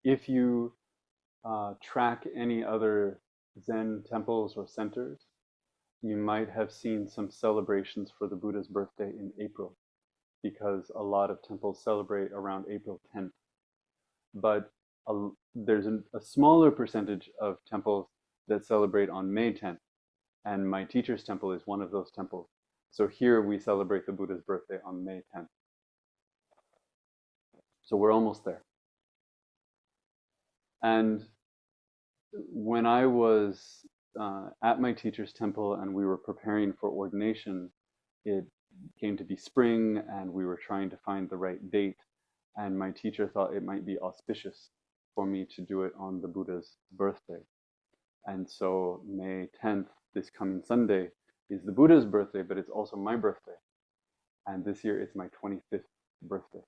If you track any other Zen temples or centers, you might have seen some celebrations for the Buddha's birthday in April, because a lot of temples celebrate around April 10th. But there's a smaller percentage of temples that celebrate on May 10th, and my teacher's temple is one of those temples. So here we celebrate the Buddha's birthday on May 10th. So we're almost there. And when I was at my teacher's temple and we were preparing for ordination, it came to be spring and we were trying to find the right date. And my teacher thought it might be auspicious for me to do it on the Buddha's birthday. And so May 10th, this coming Sunday, is the Buddha's birthday, but it's also my birthday. And this year it's my 25th birthday.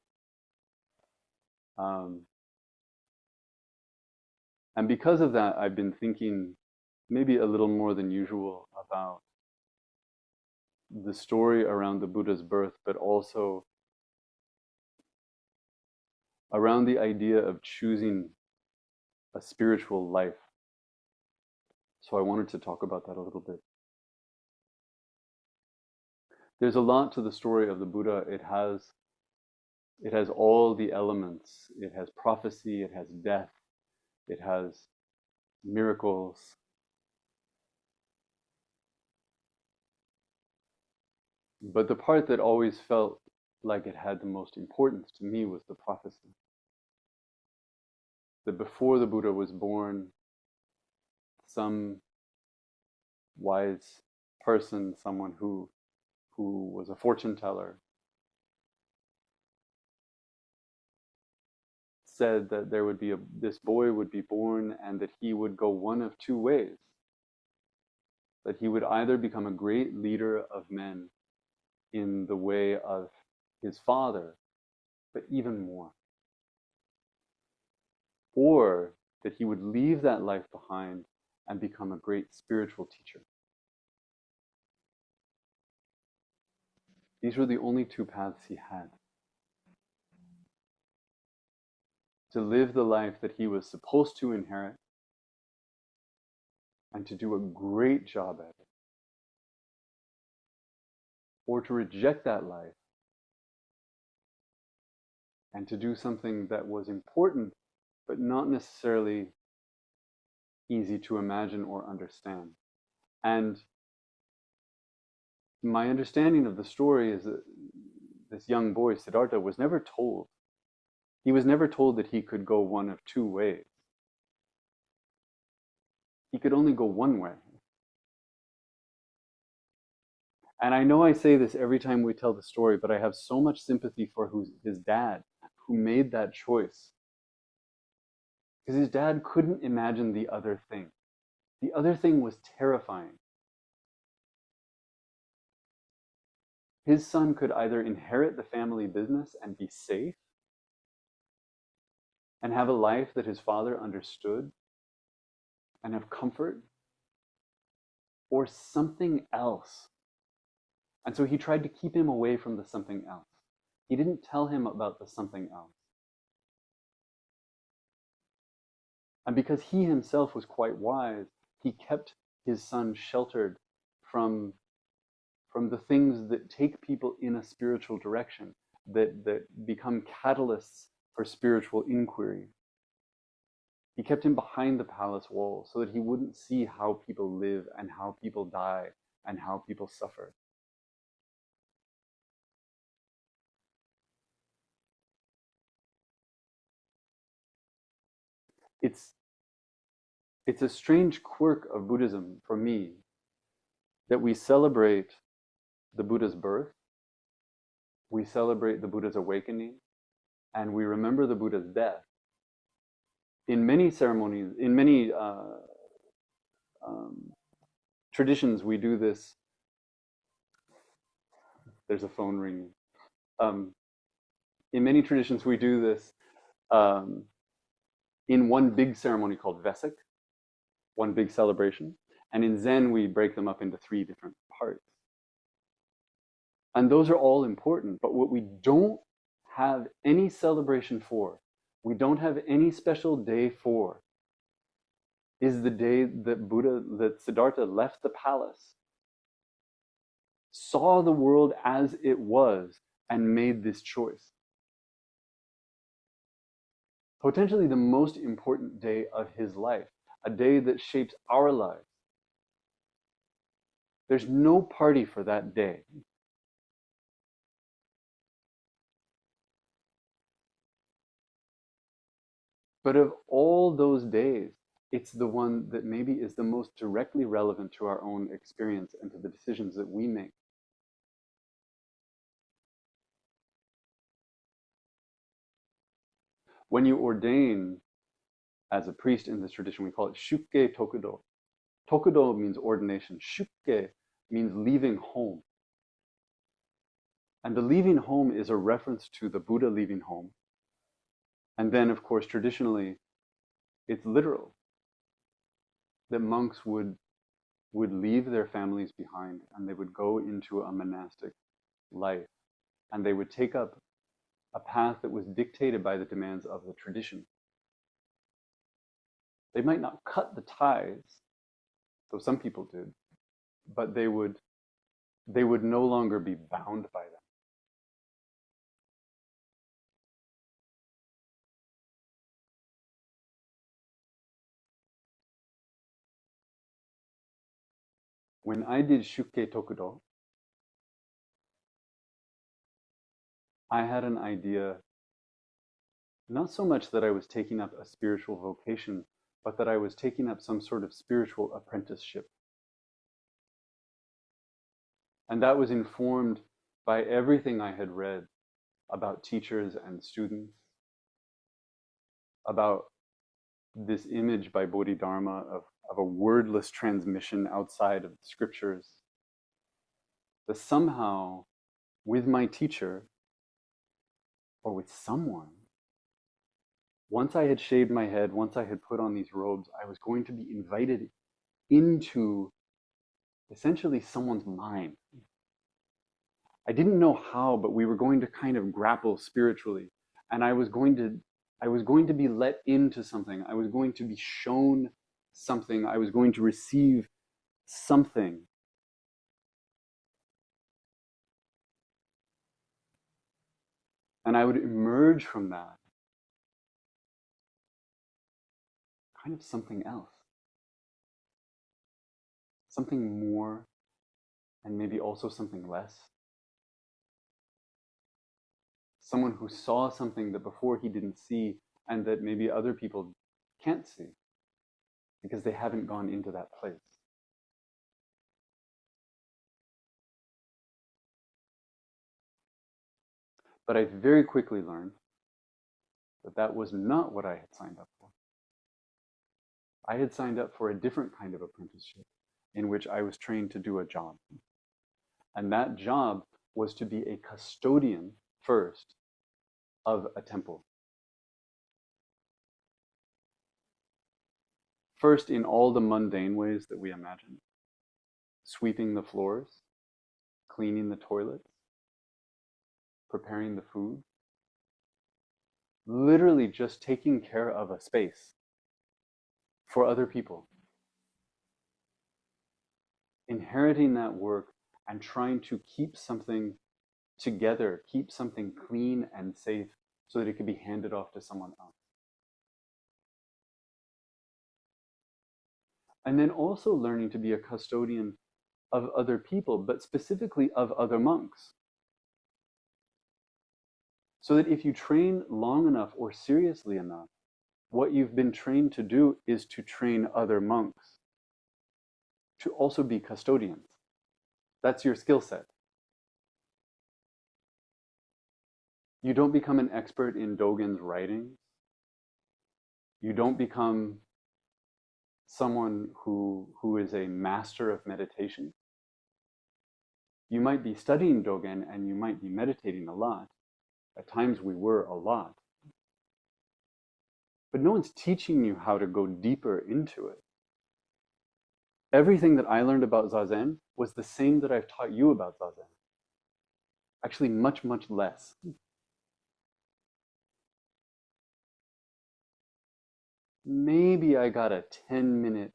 And because of that, I've been thinking maybe a little more than usual about the story around the Buddha's birth, but also around the idea of choosing a spiritual life. So I wanted to talk about that a little bit. There's a lot to the story of the Buddha. It has all the elements. It has prophecy, it has death, it has miracles. But the part that always felt like it had the most importance to me was the prophecy. That before the Buddha was born, some wise person, someone who was a fortune teller, said that there would be this boy would be born and that he would go one of two ways. That he would either become a great leader of men in the way of his father, but even more. Or that he would leave that life behind and become a great spiritual teacher. These were the only two paths he had. To live the life that he was supposed to inherit and to do a great job at it. Or to reject that life and to do something that was important, but not necessarily easy to imagine or understand. And my understanding of the story is that this young boy, Siddhartha, was never told. He was never told that he could go one of two ways. He could only go one way. And I know I say this every time we tell the story, but I have so much sympathy for his dad, who made that choice. Because his dad couldn't imagine the other thing. The other thing was terrifying. His son could either inherit the family business and be safe and have a life that his father understood and have comfort, or something else. And so he tried to keep him away from the something else. He didn't tell him about the something else. And because he himself was quite wise, he kept his son sheltered from the things that take people in a spiritual direction, that become catalysts for spiritual inquiry. He kept him behind the palace wall so that he wouldn't see how people live and how people die and how people suffer. It's a strange quirk of Buddhism for me that we celebrate the Buddha's birth, we celebrate the Buddha's awakening, and we remember the Buddha's death. In many ceremonies, in many traditions, we do this. There's a phone ringing. In many traditions, we do this in one big ceremony called Vesak, one big celebration. And in Zen, we break them up into three different parts. And those are all important. But what we don't have any celebration for, we don't have any special day for, is the day that Siddhartha left the palace, saw the world as it was, and made this choice. Potentially the most important day of his life, a day that shapes our lives. There's no party for that day. But of all those days, it's the one that maybe is the most directly relevant to our own experience and to the decisions that we make. When you ordain as a priest in this tradition, we call it shukke tokudo. Tokudo means ordination. Shukke means leaving home. And the leaving home is a reference to the Buddha leaving home. And then, of course, traditionally, it's literal. That monks would leave their families behind and they would go into a monastic life. And they would take up a path that was dictated by the demands of the tradition. They might not cut the ties, though some people did, but they would no longer be bound by them. When I did Shukke Tokudo, I had an idea, not so much that I was taking up a spiritual vocation, but that I was taking up some sort of spiritual apprenticeship. And that was informed by everything I had read about teachers and students, about this image by Bodhidharma of a wordless transmission outside of the scriptures. That somehow, with my teacher, or with someone, once I had shaved my head, once I had put on these robes, I was going to be invited into essentially someone's mind. I didn't know how, but we were going to kind of grapple spiritually. And I was going to be let into something. I was going to be shown something. I was going to receive something. And I would emerge from that kind of something else. Something more, and maybe also something less. Someone who saw something that before he didn't see, and that maybe other people can't see because they haven't gone into that place. But I very quickly learned that that was not what I had signed up for. I had signed up for a different kind of apprenticeship in which I was trained to do a job. And that job was to be a custodian first of a temple. First, in all the mundane ways that we imagine: sweeping the floors, cleaning the toilets, preparing the food, literally just taking care of a space for other people. Inheriting that work and trying to keep something together, keep something clean and safe so that it could be handed off to someone else. And then also learning to be a custodian of other people, but specifically of other monks. So that if you train long enough or seriously enough, what you've been trained to do is to train other monks to also be custodians. That's your skill set. You don't become an expert in Dogen's writings. You don't become someone who is a master of meditation. You might be studying Dogen and you might be meditating a lot. At times we were a lot. But no one's teaching you how to go deeper into it. Everything that I learned about Zazen was the same that I've taught you about Zazen. Actually, much, much less. maybe I got a 10-minute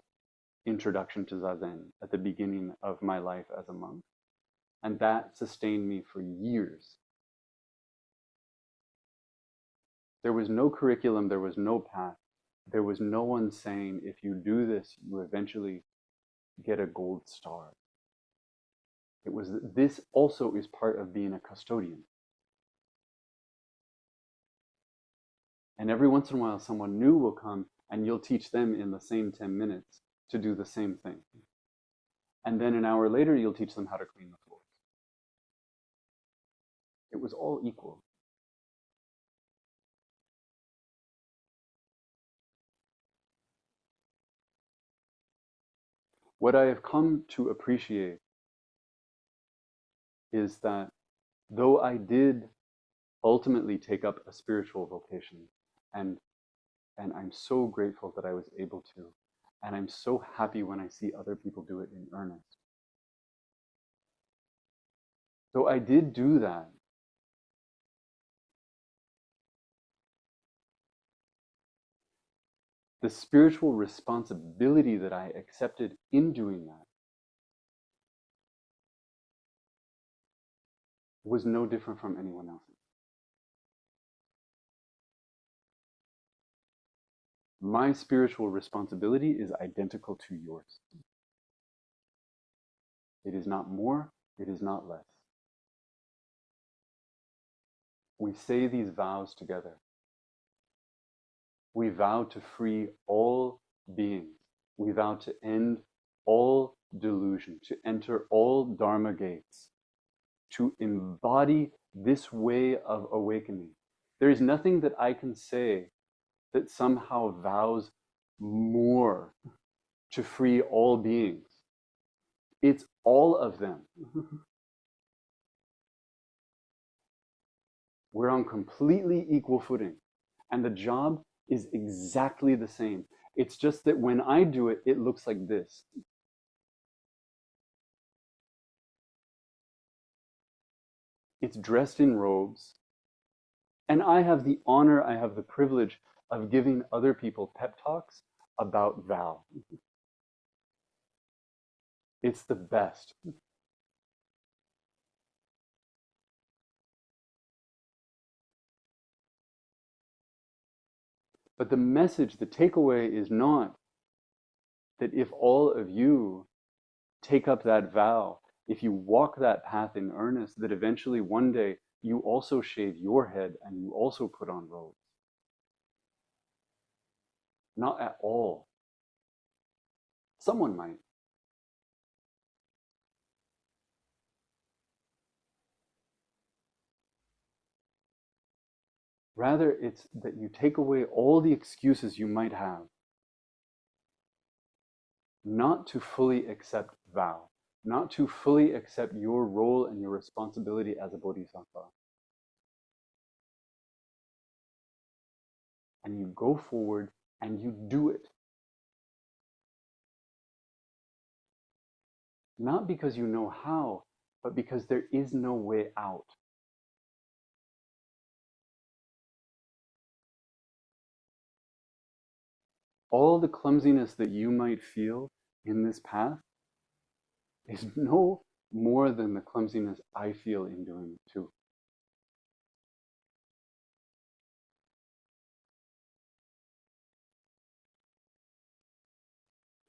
introduction to Zazen at the beginning of my life as a monk. And that sustained me for years. There was no curriculum, there was no path. There was no one saying, if you do this, you eventually get a gold star. It was, this also is part of being a custodian. And every once in a while, someone new will come and you'll teach them in the same 10 minutes to do the same thing. And then an hour later, you'll teach them how to clean the floors. It was all equal. What I have come to appreciate is that though I did ultimately take up a spiritual vocation, and I'm so grateful that I was able to, and I'm so happy when I see other people do it in earnest. Though I did do that, the spiritual responsibility that I accepted in doing that was no different from anyone else's. My spiritual responsibility is identical to yours. It is not more, it is not less. We say these vows together. We vow to free all beings. We vow to end all delusion, to enter all Dharma gates, to embody this way of awakening. There is nothing that I can say that somehow vows more to free all beings. It's all of them. We're on completely equal footing. And the job is exactly the same. It's just that when I do it, it looks like this. It's dressed in robes. And I have the honor, I have the privilege of giving other people pep talks about vow. It's the best. But the message, the takeaway is not that if all of you take up that vow, if you walk that path in earnest, that eventually one day you also shave your head and you also put on robes. Not at all. Someone might. Rather, it's that you take away all the excuses you might have not to fully accept vow, not to fully accept your role and your responsibility as a bodhisattva. And you go forward and you do it. Not because you know how, but because there is no way out. All the clumsiness that you might feel in this path is no more than the clumsiness I feel in doing it too.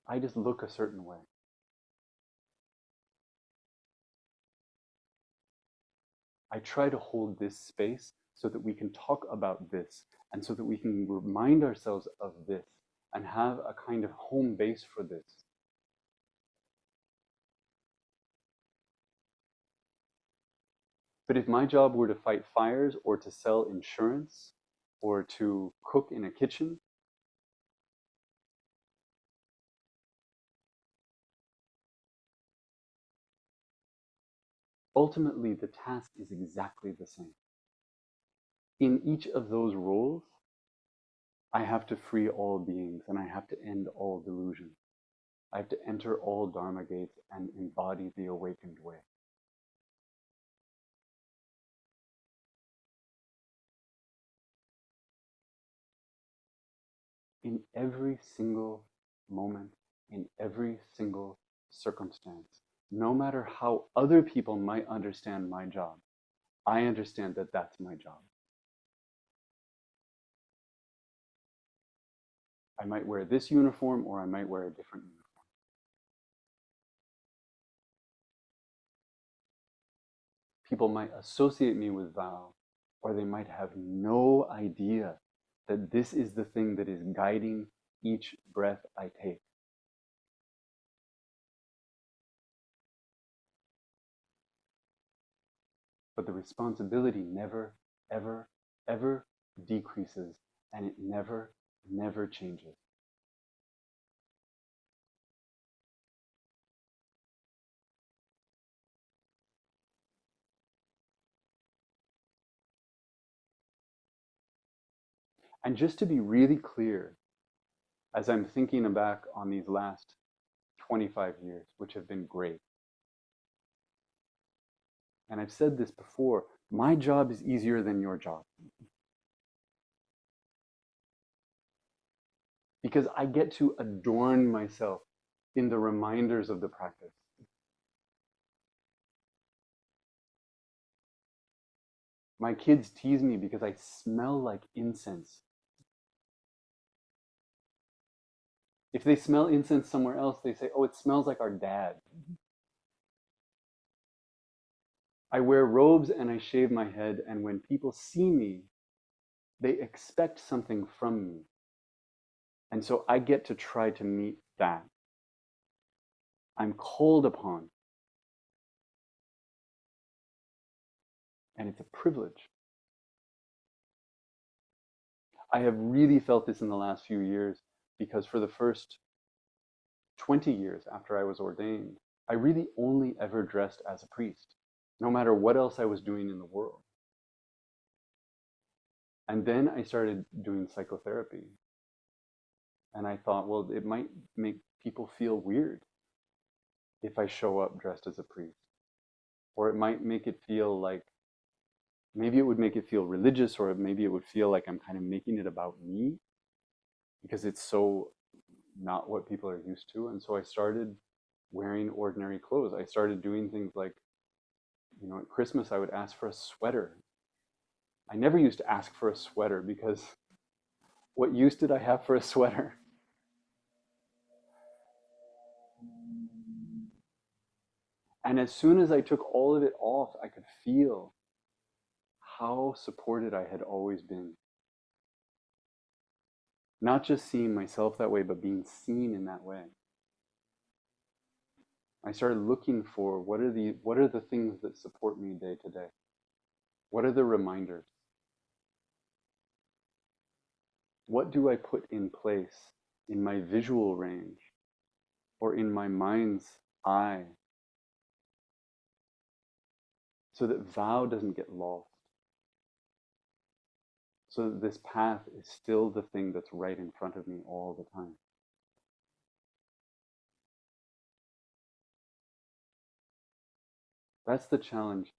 I just look a certain way. I try to hold this space so that we can talk about this and so that we can remind ourselves of this and have a kind of home base for this. But if my job were to fight fires or to sell insurance or to cook in a kitchen, ultimately the task is exactly the same. In each of those roles, I have to free all beings and I have to end all delusion. I have to enter all Dharma gates and embody the awakened way. in every single moment, in every single circumstance. No matter how other people might understand my job, I understand that that's my job. I might wear this uniform or I might wear a different uniform. People might associate me with Val, or they might have no idea that this is the thing that is guiding each breath I take. But the responsibility never, ever, ever decreases, and it never, never changes. And just to be really clear, as I'm thinking back on these last 25 years, which have been great, and I've said this before, my job is easier than your job. Because I get to adorn myself in the reminders of the practice. My kids tease me because I smell like incense. If they smell incense somewhere else, they say, oh, it smells like our dad. I wear robes and I shave my head, and when people see me, they expect something from me. And so I get to try to meet that. I'm called upon, and it's a privilege. I have really felt this in the last few years because for the first 20 years after I was ordained, I really only ever dressed as a priest, no matter what else I was doing in the world. And then I started doing psychotherapy. And I thought, well, it might make people feel weird if I show up dressed as a priest. Or it might make it feel like, maybe it would make it feel religious, or maybe it would feel like I'm kind of making it about me because it's so not what people are used to. And so I started wearing ordinary clothes. I started doing things like, at Christmas I would ask for a sweater. I never used to ask for a sweater because what use did I have for a sweater? And as soon as I took all of it off, I could feel how supported I had always been. Not just seeing myself that way, but being seen in that way. I started looking for what are the things that support me day to day? What are the reminders? What do I put in place in my visual range or in my mind's eye so that vow doesn't get lost? So that this path is still the thing that's right in front of me all the time. That's the challenge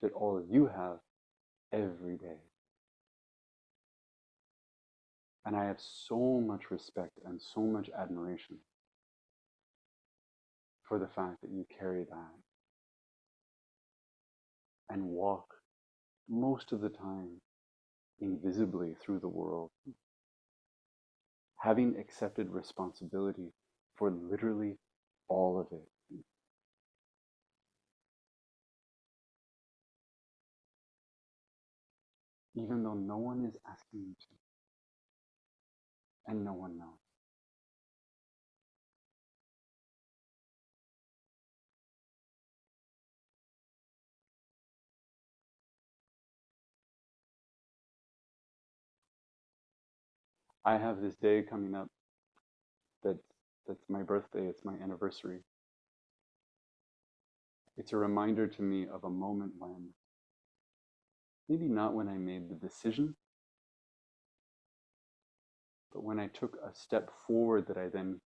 that all of you have every day. And I have so much respect and so much admiration for the fact that you carry that and walk most of the time invisibly through the world, having accepted responsibility for literally all of it. Even though no one is asking you to, and no one knows. I have this day coming up that that's my birthday, it's my anniversary. It's a reminder to me of a moment when, maybe not when I made the decision, but when I took a step forward that I then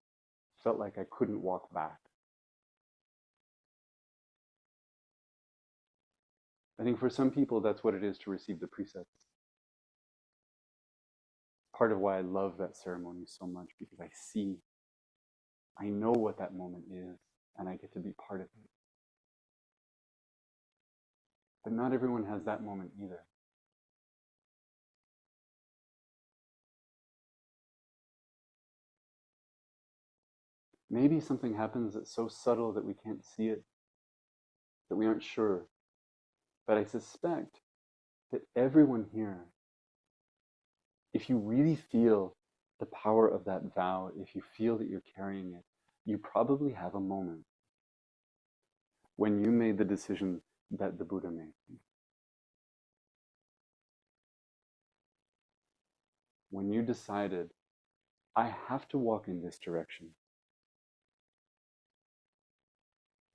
felt like I couldn't walk back. I think for some people that's what it is to receive the precepts. part of why I love that ceremony so much, because I know what that moment is, and I get to be part of it. But not everyone has that moment either. Maybe something happens that's so subtle that we can't see it, that we aren't sure. But I suspect that everyone here, if you really feel the power of that vow, if you feel that you're carrying it, you probably have a moment when you made the decision that the Buddha made. When you decided, I have to walk in this direction.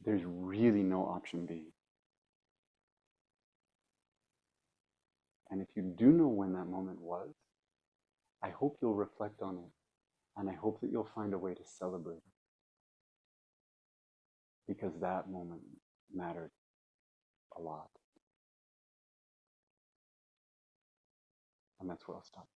There's really no option B. And if you do know when that moment was, I hope you'll reflect on it, and I hope that you'll find a way to celebrate it, because that moment mattered a lot. And that's where I'll stop.